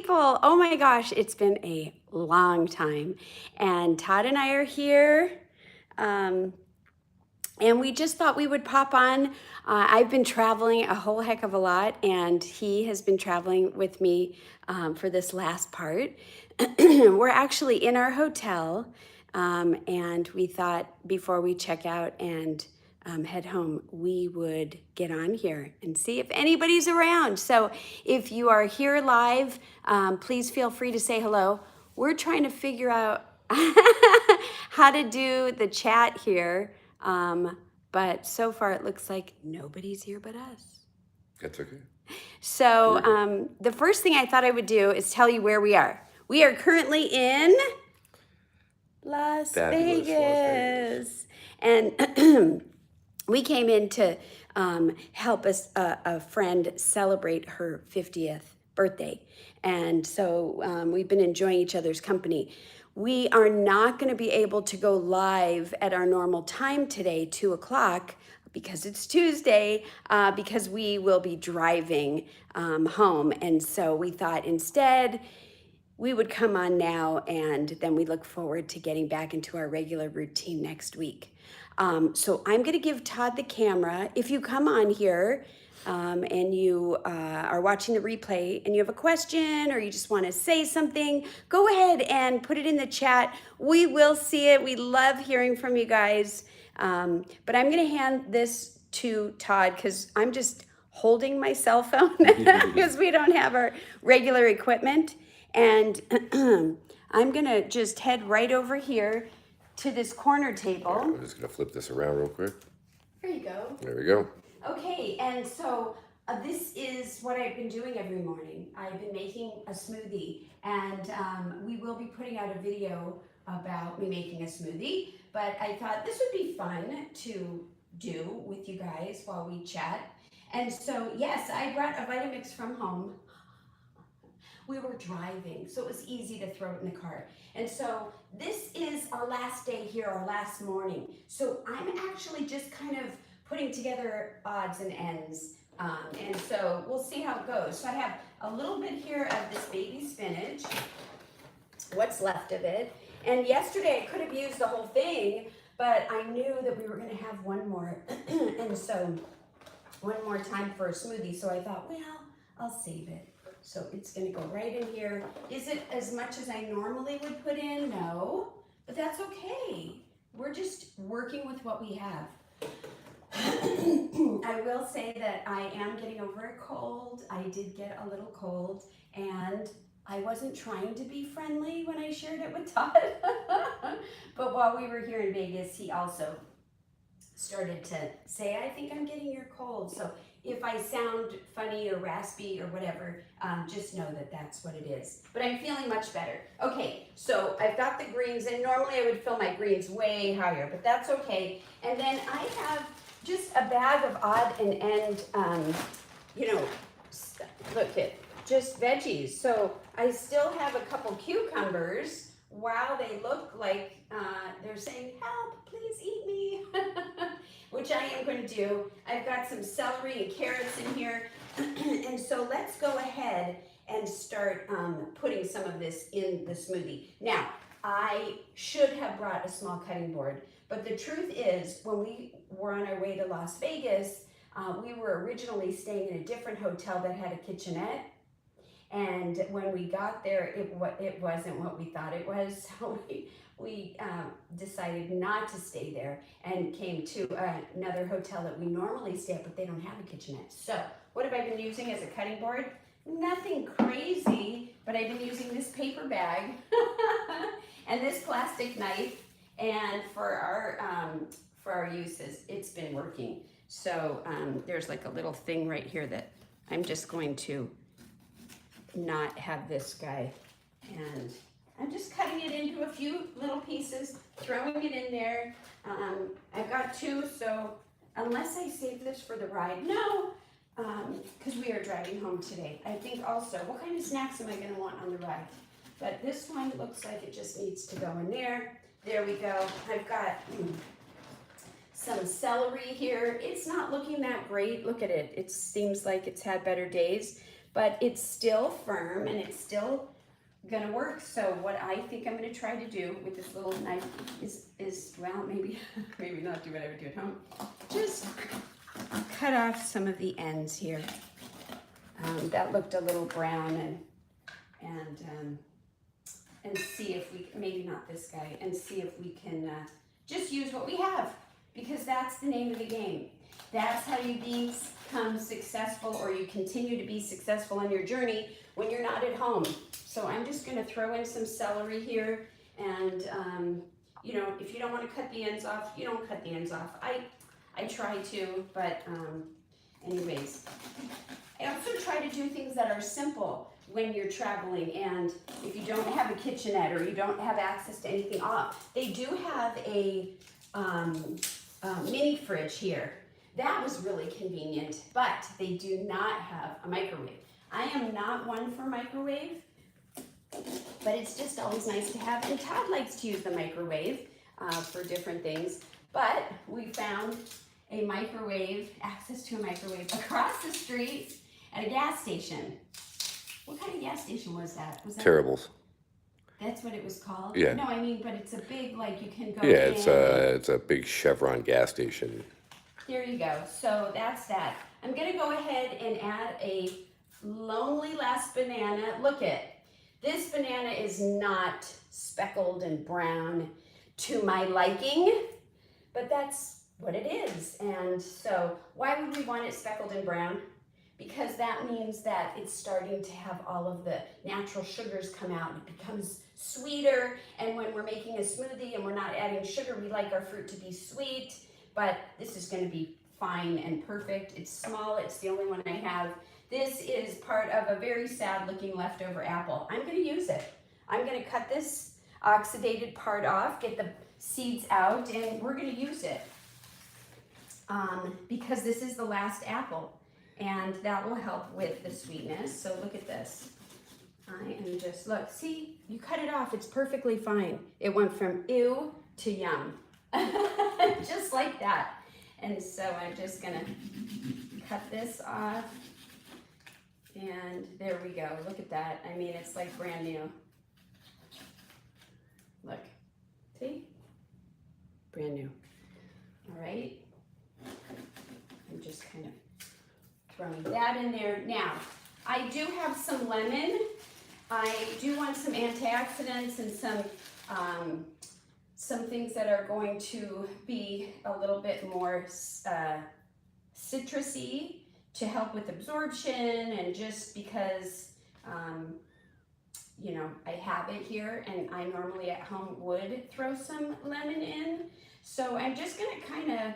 people. Oh my gosh, it's been a long time. And Todd and I are here. And we just thought we would pop on. I've been traveling a whole heck of a lot, and he has been traveling with me for this last part. We're actually in our hotel, and we thought before we check out and head home, we would get on here and see if anybody's around. So if you are here live, please feel free to say hello. We're trying to figure out how to do the chat here. But so far it looks like nobody's here but us. That's okay. So the first thing I thought I would do is tell you where we are. We are currently in Las Vegas. And we came in to help a friend celebrate her 50th birthday. And so we've been enjoying each other's company. We are not going to be able to go live at our normal time today, 2 o'clock, because it's Tuesday, because we will be driving home. And so we thought instead we would come on now, and then we look forward to getting back into our regular routine next week. So I'm going to give Todd the camera. If you come on here and you are watching the replay and you have a question or you just want to say something, go ahead and put it in the chat. We will see it. We love hearing from you guys. But I'm going to hand this to Todd because I'm just holding my cell phone because we don't have our regular equipment. And I'm going to just head right over here to this corner table. Right, I'm just going to flip this around real quick. There you go. There we go. Okay, and so this is what I've been doing every morning. I've been making a smoothie, and we will be putting out a video about me making a smoothie, but I thought this would be fun to do with you guys while we chat. And so, yes, I brought a Vitamix from home. We were driving, so it was easy to throw it in the car. And so this is our last day here, our last morning. So I'm actually just kind of putting together odds and ends. And so we'll see how it goes. So I have a little bit here of this baby spinach, what's left of it. And yesterday I could have used the whole thing, but I knew that we were gonna have one more. And so one more time for a smoothie. So I thought, well, I'll save it. So it's gonna go right in here. Is it as much as I normally would put in? No, but that's okay. We're just working with what we have. I will say that I am getting over a cold. I did get a little cold, and I wasn't trying to be friendly when I shared it with Todd. But while we were here in Vegas, he also started to say, I think I'm getting your cold. So if I sound funny or raspy or whatever, just know that that's what it is. But I'm feeling much better. Okay, so I've got the greens, and normally I would fill my greens way higher, but that's okay. And then I have just a bag of odd and end, look at just veggies. So I still have a couple cucumbers. Wow, they look like they're saying, help, please eat me, which I am going to do. I've got some celery and carrots in here. And so let's go ahead and start putting some of this in the smoothie. Now, I should have brought a small cutting board, but the truth is when we were on our way to Las Vegas, we were originally staying in a different hotel that had a kitchenette. And when we got there, it wasn't what we thought it was. So we decided not to stay there and came to another hotel that we normally stay at, but they don't have a kitchenette. So what have I been using as a cutting board? Nothing crazy, but I've been using this paper bag and this plastic knife. And for our uses, it's been working. So there's like a little thing right here that I'm just going to not have this guy, and I'm just cutting it into a few little pieces, throwing it in there. I've got two, so unless I save this for the ride, no, because we are driving home today. I think also, what kind of snacks am I going to want on the ride? But this one looks like it just needs to go in there. There we go. I've got some celery here. It's not looking that great. Look at it. It seems like it's had better days. but it's still firm and it's still gonna work. So what I think I'm gonna try to do with this little knife is well, maybe not do what I would do at home. Just cut off some of the ends here. That looked a little brown, and see if we, maybe not this guy, and see if we can just use what we have, because that's the name of the game. That's how you become successful, or you continue to be successful on your journey when you're not at home. So I'm just gonna throw in some celery here, and you know, if you don't wanna cut the ends off, you don't cut the ends off. I try to, but anyways. I also try to do things that are simple when you're traveling, and if you don't have a kitchenette or you don't have access to anything off, they do have a mini fridge here. That was really convenient, but they do not have a microwave. I am not one for microwave, but it's just always nice to have, and Todd likes to use the microwave for different things, but we found a microwave, access to a microwave across the street at a gas station. What kind of gas station was that? Was that Terribles. That's what it was called? Yeah. No, I mean, but it's a big, like, you can go Yeah, in. it's a big Chevron gas station. Here you go. So that's that. I'm gonna go ahead and add a lonely last banana. Look it. This banana is not speckled and brown to my liking, but that's what it is. And so why would we want it speckled and brown? Because that means that it's starting to have all of the natural sugars come out. It becomes sweeter, and when we're making a smoothie and we're not adding sugar, we like our fruit to be sweet, but this is gonna be fine and perfect. It's small, it's the only one I have. This is part of a very sad looking leftover apple. I'm gonna use it. I'm gonna cut this oxidated part off, get the seeds out, and we're gonna use it. Because this is the last apple, and that will help with the sweetness. So look at this. I am just, look, see, you cut it off, it's perfectly fine. It went from ew to yum, just like that. And so I'm just gonna cut this off, and there we go, look at that. I mean, it's like brand new. Look, see? Brand new. All right. I'm just kind of throwing that in there. Now, I do have some lemon. I do want some antioxidants and some things that are going to be a little bit more citrusy to help with absorption, and just because, you know, I have it here, and I normally at home would throw some lemon in. So I'm just gonna kind of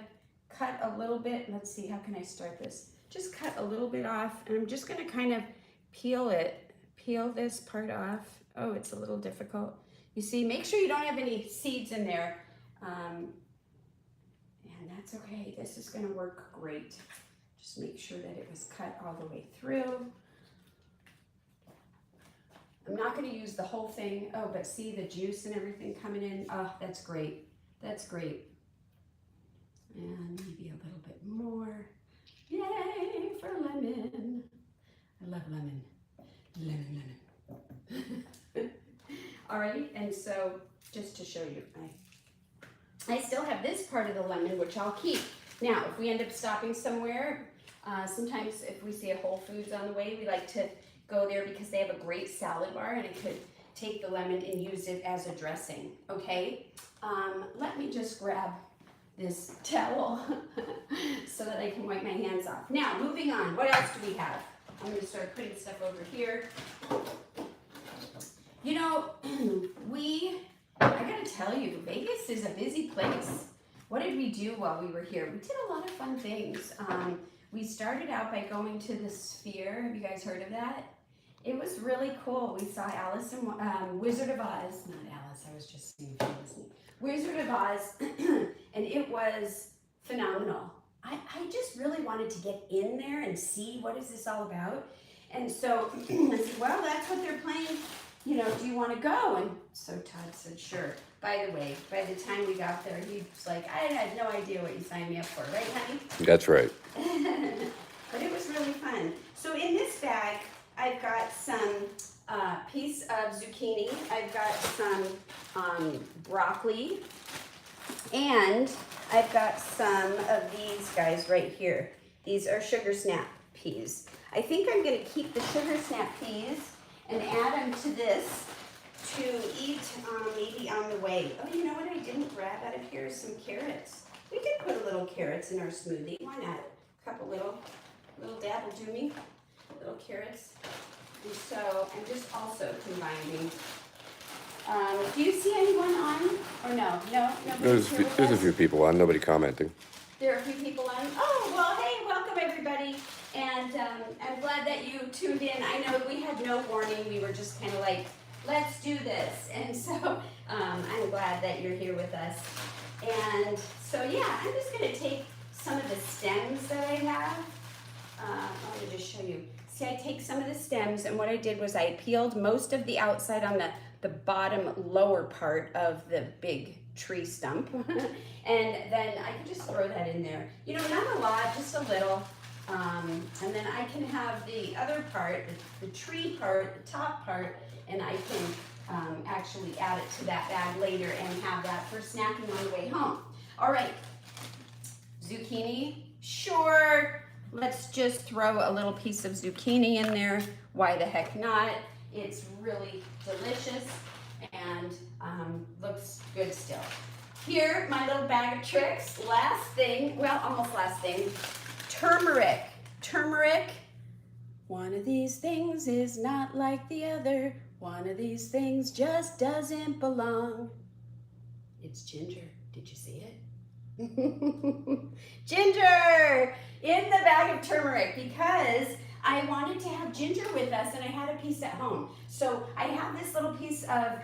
cut a little bit. Let's see, how can I start this? Just cut a little bit off, and I'm just gonna kind of peel this part off. Oh, it's a little difficult. You see, make sure you don't have any seeds in there. And that's okay, this is gonna work great. Just make sure that it was cut all the way through. I'm not gonna use the whole thing. Oh, but see the juice and everything coming in. Oh, that's great, that's great. And maybe a little bit more. Yay for lemon. I love lemon. Lemon. All right, and so just to show you, I still have this part of the lemon, which I'll keep. Now, if we end up stopping somewhere, sometimes if we see a Whole Foods on the way, we like to go there because they have a great salad bar, and I could take the lemon and use it as a dressing, okay? Let me just grab this towel so that I can wipe my hands off. Now, moving on, what else do we have? I'm gonna start putting stuff over here. You know, I gotta tell you, Vegas is a busy place. What did we do while we were here? We did a lot of fun things. We started out by going to the Sphere. Have you guys heard of that? It was really cool. We saw Alice and Wizard of Oz. Not Alice, I was just seeing if you were listening. Wizard of Oz, and it was phenomenal. I just really wanted to get in there and see what is this all about. And so I said, well, that's what they're playing. You know, do you want to go? And so Todd said, sure. By the way, by the time we got there, he was like, I had no idea what you signed me up for, right, honey? That's right. But it was really fun. So in this bag, I've got some piece of zucchini. I've got some broccoli. And I've got some of these guys right here. These are sugar snap peas. I think I'm going to keep the sugar snap peas and add them to this to eat maybe on the way. Oh, you know what I didn't grab out of here is some carrots. We could put a little carrots in our smoothie. Why not? A couple little dab will do me. Little carrots. And so I'm just also combining. Do you see anyone on? Or no? No? There's a few people on, nobody commenting. There are a few people on. Oh, well, hey, welcome everybody. And I'm glad that you tuned in. I know we had no warning. We were just kind of like, let's do this. And so I'm glad that you're here with us. And so, yeah, I'm just going to take some of the stems that I have. Let me just show you. See, I take some of the stems, and what I did was I peeled most of the outside on the bottom lower part of the big tree stump. And then I can just throw that in there. You know, not a lot, just a little. And then I can have the other part, the tree part, the top part, and I can actually add it to that bag later and have that for snacking on the way home. All right, zucchini, sure. Let's just throw a little piece of zucchini in there. Why the heck not? It's really delicious and looks good still. Here, my little bag of tricks. Last thing, well, almost last thing. Turmeric. Turmeric. One of these things is not like the other. One of these things just doesn't belong. It's ginger. Did you see it? Ginger in the bag of turmeric because I wanted to have ginger with us and I had a piece at home. So I have this little piece of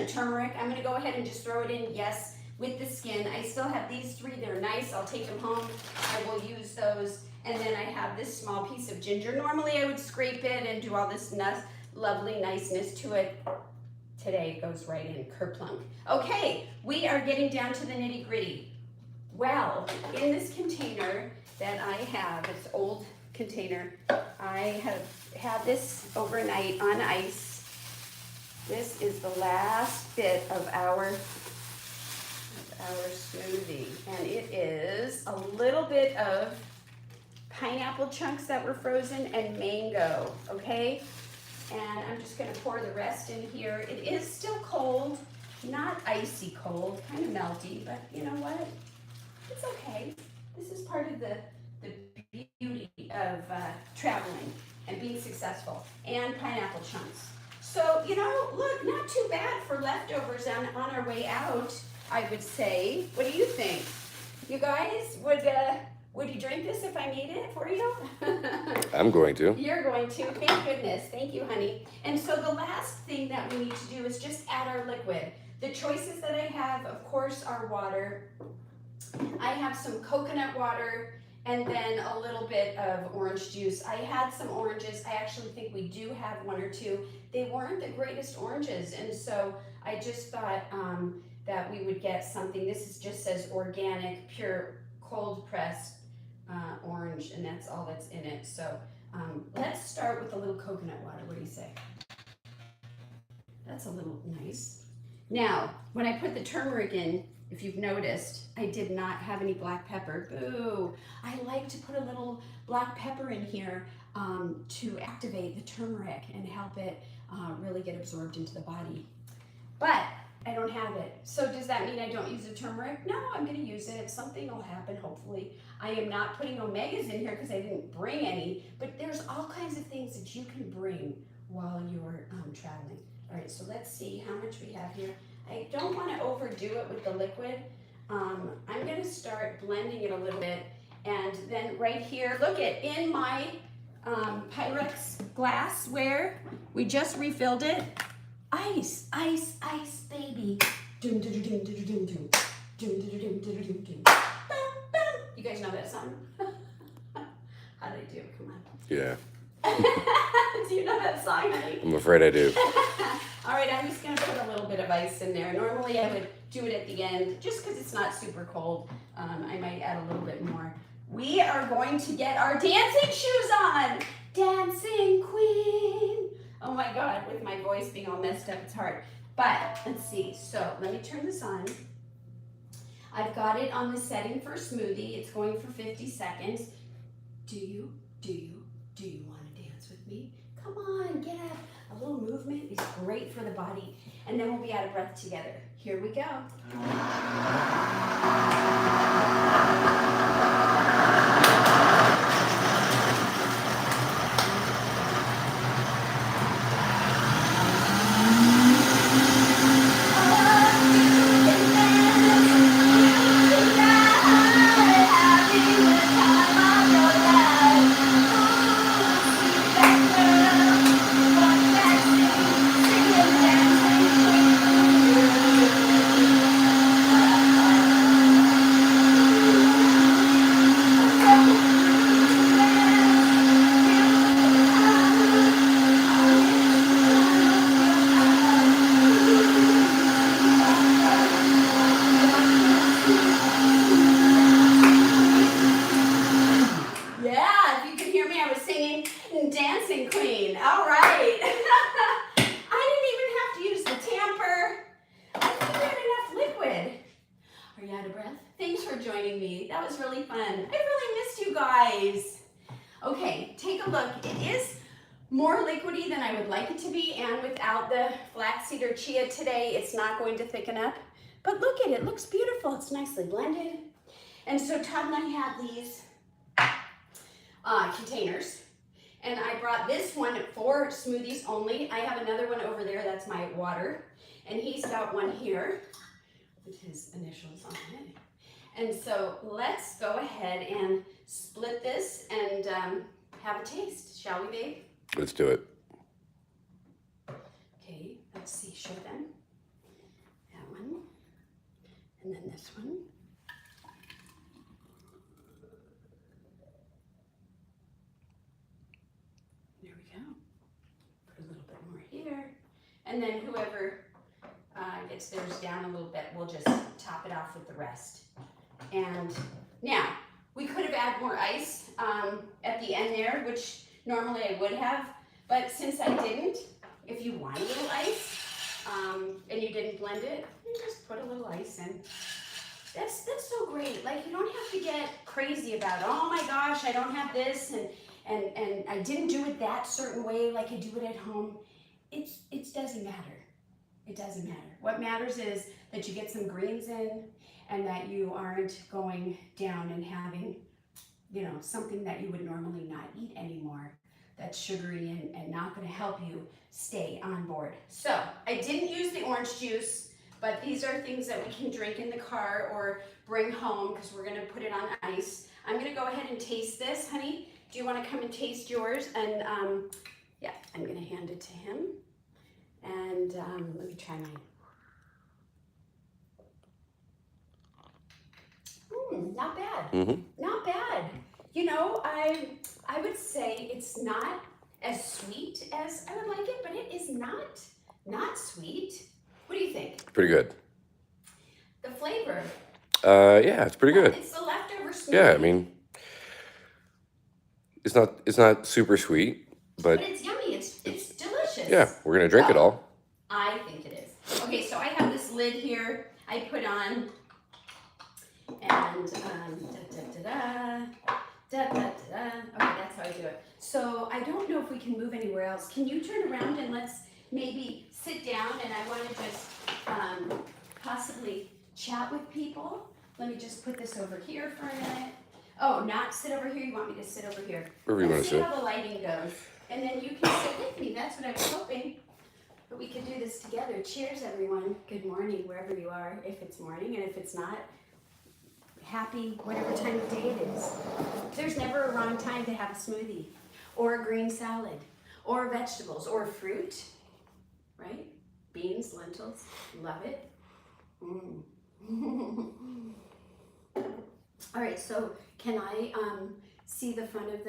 turmeric. I'm going to go ahead and just throw it in, yes, with the skin. I still have these three. They're nice. I'll take them home. I will use those. And then I have this small piece of ginger. Normally I would scrape it and do all this lovely niceness to it. Today it goes right in, kerplunk. Okay, we are getting down to the nitty gritty. Well, in this container that I have, it's old container, I have had this overnight on ice. This is the last bit of our smoothie, and it is a little bit of pineapple chunks that were frozen and mango, okay? And I'm just gonna pour the rest in here. It is still cold, not icy cold, kind of melty, but you know what? It's okay. This is part of the beauty of traveling and being successful, and pineapple chunks. So, you know, look, not too bad for leftovers on our way out, I would say. What do you think? You guys, would you drink this if I made it for you? I'm going to. You're going to. Thank goodness. Thank you, honey. And so the last thing that we need to do is just add our liquid. The choices that I have, of course, are water. I have some coconut water and then a little bit of orange juice. I had some oranges. I actually think we do have one or two. They weren't the greatest oranges, and so I just thought that we would get something. This just says organic, pure, cold pressed orange, and that's all that's in it. So let's start with a little coconut water. What do you say? That's a little nice. Now, when I put the turmeric in, if you've noticed, I did not have any black pepper. Boo! I like to put a little black pepper in here to activate the turmeric and help it really get absorbed into the body. But I don't have it. So does that mean I don't use the turmeric? No, I'm going to use it. Something will happen, hopefully. I am not putting omegas in here because I didn't bring any, but there's all kinds of things that you can bring while you're traveling. All right, so let's see how much we have here. I don't want to overdo it with the liquid. I'm going to start blending it a little bit, and then right here, look at in my Pyrex glassware, we just refilled it. Ice, ice, ice, baby. You guys know that song? How do they do? Come on. Yeah. Do you know that song, honey? I'm afraid I do. All right, I'm just going to put a little bit of ice in there. Normally I would do it at the end just because it's not super cold. I might add a little bit more. We are going to get our dancing shoes on. Dancing queen. Oh my God, with my voice being all messed up, it's hard. But let's see. So let me turn this on. I've got it on the setting for smoothie. It's going for 50 seconds. Do you want to dance with me? Come on, get up. A little movement is great for the body. And then we'll be out of breath together. Here we go. Yeah, if you can hear me, I was singing Dancing Queen. All right. I didn't even have to use the tamper. I think we had enough liquid. Are you out of breath? Thanks for joining me. That was really fun. I really missed you guys. Okay, take a look. It is more liquidy than I would like it to be, and without the flaxseed or chia today, it's not going to thicken up. But look at it. It looks beautiful. It's nicely blended. And so Todd and I have these containers, and I brought this one for smoothies only. I have another one over there, that's my water, and he's got one here with his initials on it. And so let's go ahead and split this and have a taste, shall we, babe? Let's do it. Okay, let's see, show them. That one, and then this one. And then whoever gets theirs down a little bit, we'll just top it off with the rest. And now, we could have added more ice at the end there, which normally I would have, but since I didn't, if you want a little ice and you didn't blend it, you just put a little ice in. That's so great. Like, you don't have to get crazy about, oh my gosh, I don't have this, and I didn't do it that certain way like I do it at home. It doesn't matter. It doesn't matter. What matters is that you get some greens in and that you aren't going down and having, you know, something that you would normally not eat anymore that's sugary and not going to help you stay on board. So I didn't use the orange juice, but these are things that we can drink in the car or bring home because we're going to put it on ice. I'm going to go ahead and taste this, honey. Do you want to come and taste yours? And yeah, I'm going to hand it to him. And let me try mine. Not bad. Mm-hmm. Not bad. You know, I would say it's not as sweet as I would like it, but it is not sweet. What do you think? Pretty good. The flavor. Yeah, it's pretty good. It's the leftover smoothie. Yeah, I mean, it's not super sweet, but it's yummy. It's delicious. yeah, we're gonna drink it all. I think it is. Okay, so I have this lid here I put on, and okay, that's how I do it. So I don't know if we can move anywhere else. Can you turn around and let's maybe sit down, and I want to just possibly chat with people. Let me just put this over here for a minute. Oh, not sit over here. You want me to sit over here? Wherever you want to See sit. how the lighting goes. And then you can sit with me. That's what I was hoping. But we could do this together. Cheers, everyone. Good morning, wherever you are, if it's morning. And if it's not, happy whatever time of day it is. There's never a wrong time to have a smoothie or a green salad or vegetables or fruit, right? Beans, lentils, love it. All right, so can I see the front of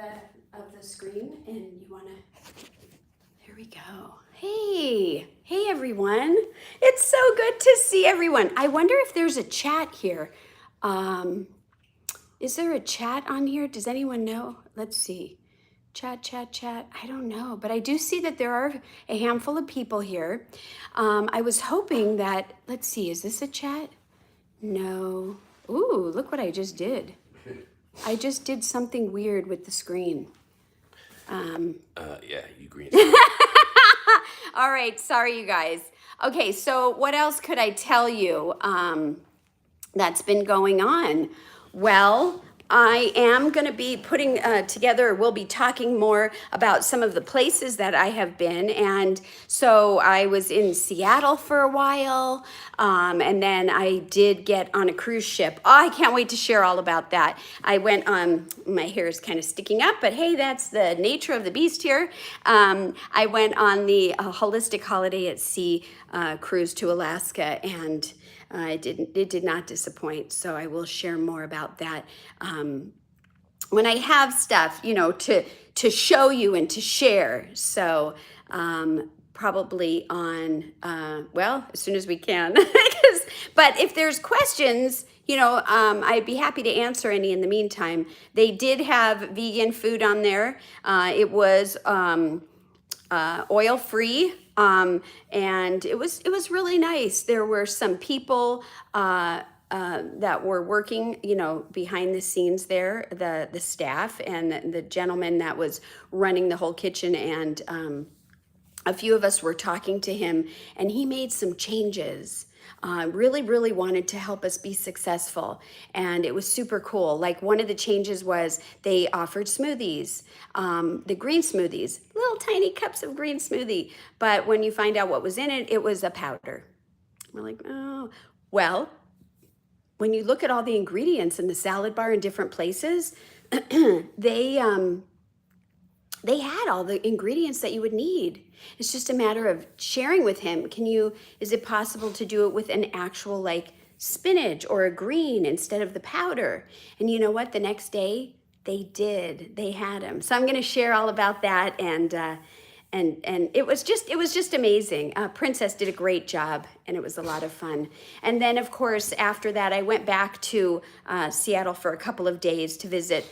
the screen? And you wanna? There we go. Hey everyone. It's so good to see everyone. I wonder if there's a chat here. Is there a chat on here? Does anyone know? Let's see. Chat. I don't know, but I do see that there are a handful of people here. I was hoping that, let's see, is this a chat? No. Ooh, look what I just did. I just did something weird with the screen. Yeah, you green. All right, sorry you guys. Okay, so what else could I tell you that's been going on? Well, I am going to be putting together, we'll be talking more about some of the places that I have been. And so I was in Seattle for a while, and then I did get on a cruise ship. Oh, I can't wait to share all about that. I went on, my hair is kind of sticking up, but hey, that's the nature of the beast here. I went on the Holistic Holiday at Sea cruise to Alaska, and it did not disappoint. So I will share more about that when I have stuff, to show you and to share. So probably on as soon as we can. But if there's questions, I'd be happy to answer any in the meantime. They did have vegan food on there. It was oil free. And it was really nice. There were some people that were working, behind the scenes there, the staff and the gentleman that was running the whole kitchen. And a few of us were talking to him, and he made some changes. Really wanted to help us be successful. And it was super cool. Like, one of the changes was they offered smoothies, the green smoothies, little tiny cups of green smoothie. But when you find out what was in it, it was a powder. We're like, oh, well, when you look at all the ingredients in the salad bar in different places, they had all the ingredients that you would need. It's just a matter of sharing with him. Is it possible to do it with an actual, like, spinach or a green instead of the powder? And you know what? The next day they had them. So I'm going to share all about that. And it was just amazing. Princess did a great job, and it was a lot of fun. And then, of course, after that, I went back to Seattle for a couple of days to visit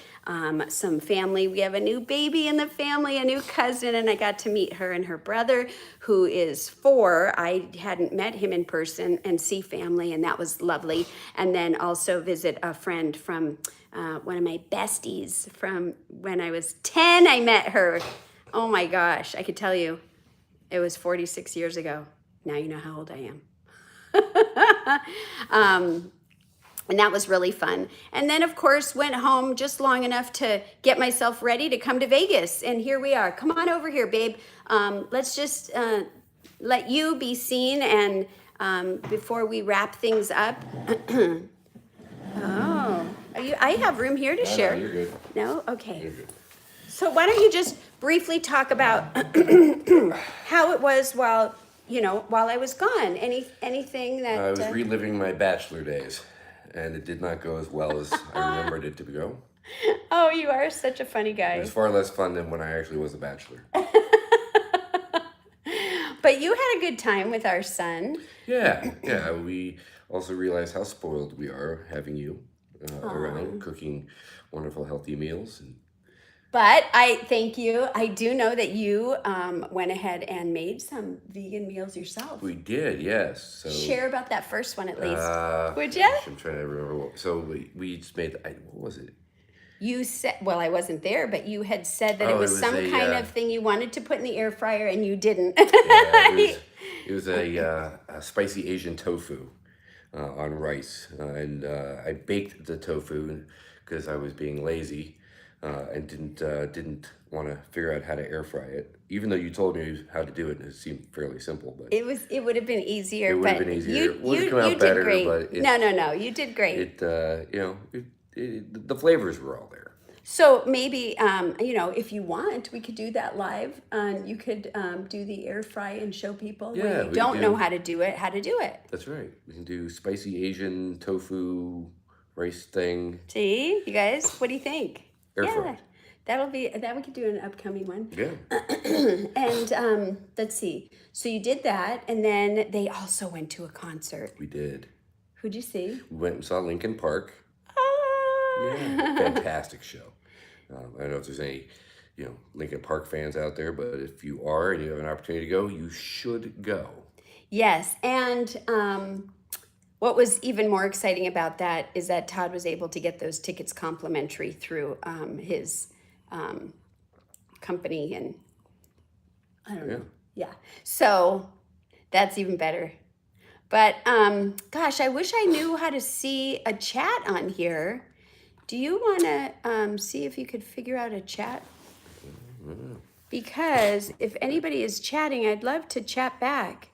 some family. We have a new baby in the family, a new cousin, and I got to meet her and her brother, who is 4. I hadn't met him in person, and see family, and that was lovely. And then also visit a friend from one of my besties from when I was 10. I met her. Oh my gosh, I could tell you, it was 46 years ago. Now you know how old I am. And that was really fun. And then, of course, went home just long enough to get myself ready to come to Vegas. And here we are. Come on over here, babe. Let's just let you be seen. And before we wrap things up, I have room here to share. No, you're good. No? Okay. You're good. So why don't you just briefly talk about how it was while I was gone? Anything that I was reliving my bachelor days, and it did not go as well as I remembered it to go. Oh, you are such a funny guy. It was far less fun than when I actually was a bachelor. But you had a good time with our son. Yeah. We also realized how spoiled we are having you around, cooking wonderful, healthy meals. But I thank you. I do know that you went ahead and made some vegan meals yourself. We did, yes. So share about that first one at least. Would you? I'm trying to remember. So we just made, what was it? You said, well, I wasn't there, but you had said that it was some kind of thing you wanted to put in the air fryer, and you didn't. It was a spicy Asian tofu on rice. And I baked the tofu because I was being lazy. And didn't want to figure out how to air fry it, even though you told me how to do it. And it seemed fairly simple, but it would have been easier. It would have been easier. It would have come out better, great. but No, you did great. The flavors were all there. So maybe if you want, we could do that live. You could do the air fry and show people when you don't know how to do it. That's right. We can do spicy Asian tofu rice thing. See, you guys, what do you think? Air fry. That we could do an upcoming one. Yeah. And let's see. So you did that, and then they also went to a concert. We did. Who'd you see? We went and saw Linkin Park. Ah. Yeah, fantastic show. I don't know if there's any Lincoln Park fans out there, but if you are and you have an opportunity to go, you should go. Yes, and what was even more exciting about that is that Todd was able to get those tickets complimentary through his company, and I don't know. Yeah, so that's even better. But gosh, I wish I knew how to see a chat on here. Do you want to see if you could figure out a chat? Because if anybody is chatting, I'd love to chat back.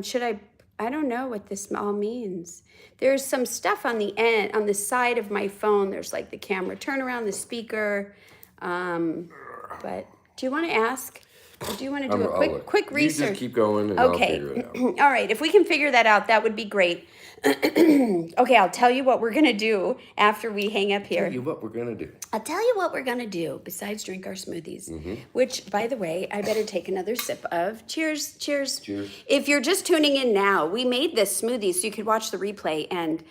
Should I don't know what this all means. There's some stuff on the end, on the side of my phone. There's like the camera turnaround, the speaker. But do you want to ask? Or do you want to do a quick research? You just keep going and Okay. I'll figure it out. All right. If we can figure that out, that would be great. Okay, I'll tell you what we're going to do after we hang up here. I'll tell you what we're going to do. I'll tell you what we're going to do besides drink our smoothies, which, by the way, I better take another sip of. Cheers, cheers. Cheers. If you're just tuning in now, we made this smoothie so you could watch the replay. And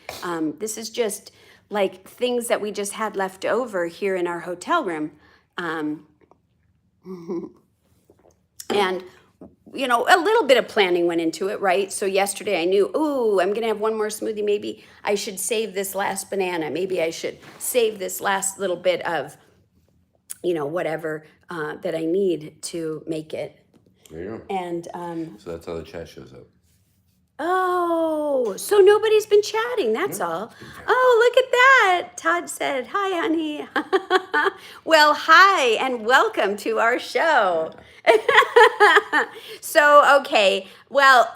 this is just like things that we just had left over here in our hotel room. And, a little bit of planning went into it, right? So yesterday I knew, I'm going to have one more smoothie. Maybe I should save this last banana. Maybe I should save this last little bit of, whatever that I need to make it. There you go. And so that's how the chat shows up. Oh, so nobody's been chatting, that's all. Oh, look at that. Todd said, hi, honey. Well, hi, and welcome to our show. So, okay, well,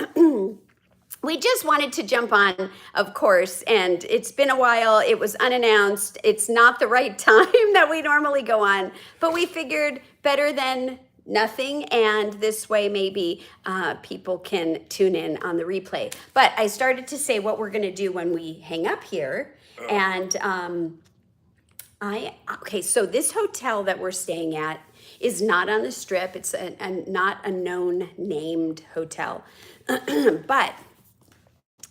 we just wanted to jump on, of course, and it's been a while. It was unannounced. It's not the right time that we normally go on, but we figured better than nothing, and this way maybe people can tune in on the replay. But I started to say what we're going to do when we hang up here, and so this hotel that we're staying at is not on the Strip. It's not a known named hotel. But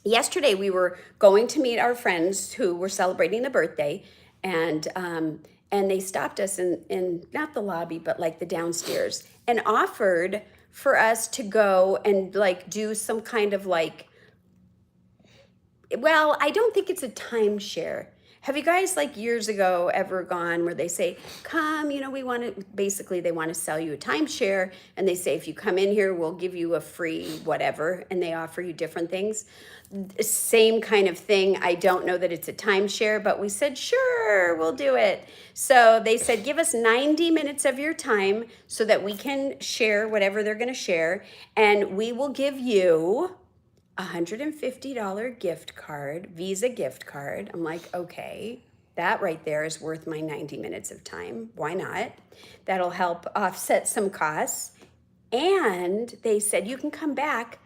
yesterday we were going to meet our friends who were celebrating the birthday, and they stopped us in not the lobby, but like the downstairs, and offered for us to go and like do some kind of like, well, I don't think it's a timeshare. Have you guys like years ago ever gone where they say, come, we want to, basically they want to sell you a timeshare, and they say, if you come in here, we'll give you a free whatever, and they offer you different things. Same kind of thing. I don't know that it's a timeshare, but we said, sure, we'll do it. So they said, give us 90 minutes of your time so that we can share whatever they're going to share, and we will give you $150 gift card, Visa gift card. I'm like, okay, that right there is worth my 90 minutes of time. Why not? That'll help offset some costs. And they said you can come back,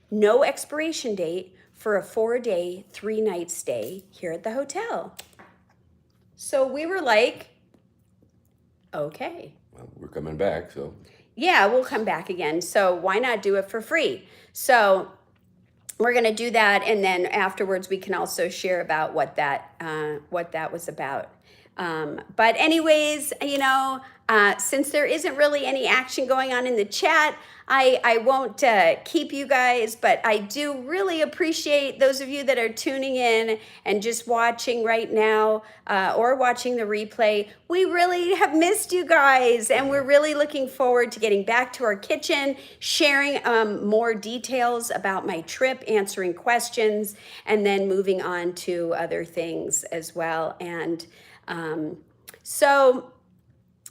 no expiration date, for a 4-day, 3-night stay here at the hotel. So we were like, okay. Well, we're coming back, so. Yeah, we'll come back again. So why not do it for free? So we're going to do that, and then afterwards we can also share about what that was about. But anyways, since there isn't really any action going on in the chat, I won't keep you guys, but I do really appreciate those of you that are tuning in and just watching right now or watching the replay. We really have missed you guys, and we're really looking forward to getting back to our kitchen, sharing more details about my trip, answering questions, and then moving on to other things as well. And so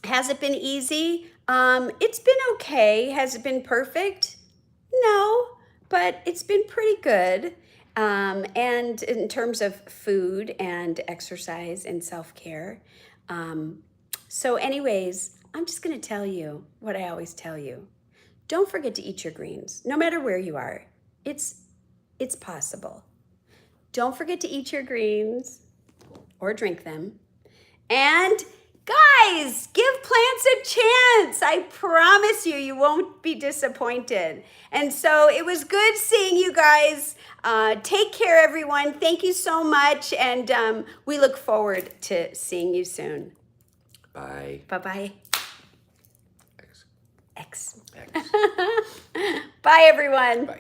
has it been easy? It's been okay. Has it been perfect? No, but it's been pretty good. And in terms of food and exercise and self-care. So anyways, I'm just going to tell you what I always tell you. Don't forget to eat your greens, no matter where you are. It's possible. Don't forget to eat your greens or drink them. And guys, give plants a chance. I promise you, you won't be disappointed. And so it was good seeing you guys. Take care, everyone. Thank you so much. And we look forward to seeing you soon. Bye. Bye-bye. X. X. Bye, everyone. Bye.